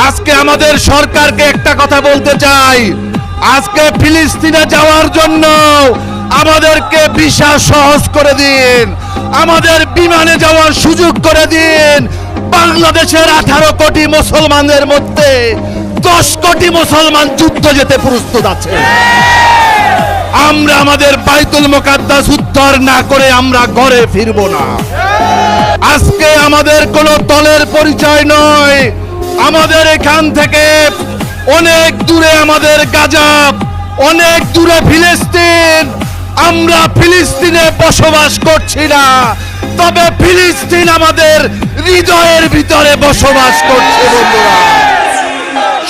আজকে আমাদের সরকারকে একটা কথা বলতে চাই, আজকে ফিলিস্তিনে যাওয়ার জন্য আমাদেরকে ভিসা সহজ করে দিন, আমাদের বিমানে যাওয়ার সুযোগ করে দিন। বাংলাদেশের 18 কোটি মুসলমানের মধ্যে 10 কোটি মুসলমান যুদ্ধ যেতে প্রস্তুত আছে। আমরা আমাদের বাইতুল মুকাদ্দাস উদ্ধার না করে আমরা ঘরে ফিরবো না। আজকে আমাদের কোনো দলের পরিচয় নয়, আমাদের এখান থেকে অনেক দূরে আমাদের গাজা, অনেক দূরে ফিলিস্তিন। আমরা ফিলিস্তিনে বসবাস করছি না, তবে ফিলিস্তিন আমাদের হৃদয়ের ভিতরে বসবাস করছে। বন্ধুরা,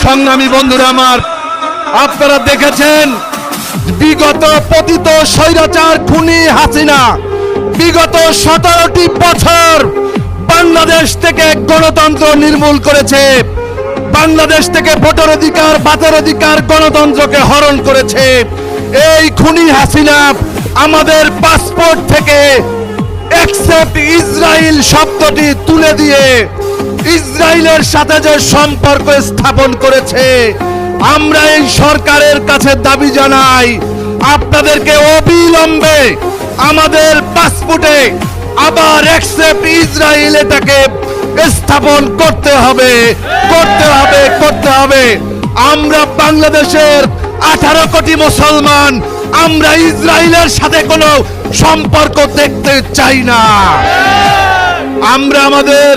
সংগ্রামী বন্ধুরা আমার, আপনারা দেখেছেন বিগত পতিত স্বৈরাচার খুনি হাসিনা বিগত 17টি বছর বাংলাদেশ থেকে গণতন্ত্র নির্মূল করেছে, বাংলাদেশ থেকে ভোটার অধিকার, বাতের অধিকার, গণতন্ত্রকে হরণ করেছে। এই খুনি হাসিনা আমাদের পাসপোর্ট থেকে অ্যাকসেপ্ট ইসরায়েল শব্দটি তুলে দিয়ে ইসরায়েলের সাথে যে সম্পর্ক স্থাপন করেছে, আমরা এই সরকারের কাছে দাবি জানাই, আপনাদেরকে অবিলম্বে আমাদের পাসপোর্টে আবার অ্যাকসেপ্ট ইসরায়েল এটাকে স্থাপন করতে হবে, করতে হবে, করতে হবে। আমরা বাংলাদেশের 18 কোটি মুসলমান, আমরা ইসরায়েলের সাথে কোনো সম্পর্ক দেখতে চাই না। আমরা আমাদের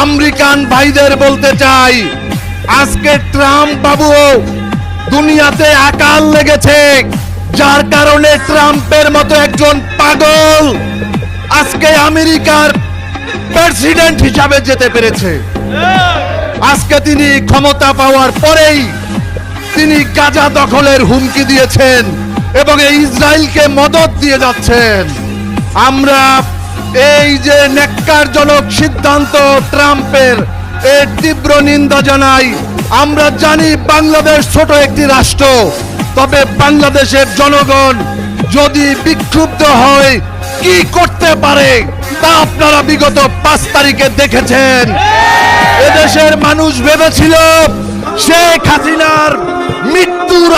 আমেরিকান ভাইদের বলতে চাই, আজকে ট্রাম্প বাবু দুনিয়াতে আকাল লেগেছে, যার কারণে ট্রাম্পের মতো একজন পাগল আজকে আমেরিকার প্রেসিডেন্ট হিসাবে যেতে পেরেছে। আজকে তিনি ক্ষমতা পাওয়ার পরেই তিনি গাজা দখলের হুমকি দিয়েছেন এবং এই ইসরায়েলকে মদদ দিয়ে যাচ্ছেন। আমরা এই যে ন্যাক্কারজনক সিদ্ধান্ত ট্রাম্পের, এর তীব্র নিন্দা জানাই। আমরা জানি বাংলাদেশ ছোট একটি রাষ্ট্র, তবে বাংলাদেশের জনগণ যদি বিক্ষুব্ধ হয় কি করতে পারে তা আপনারা বিগত 5 তারিখে দেখেছেন। এদেশের মানুষ ভেবেছিল শেখ হাসিনার মৃত্যুর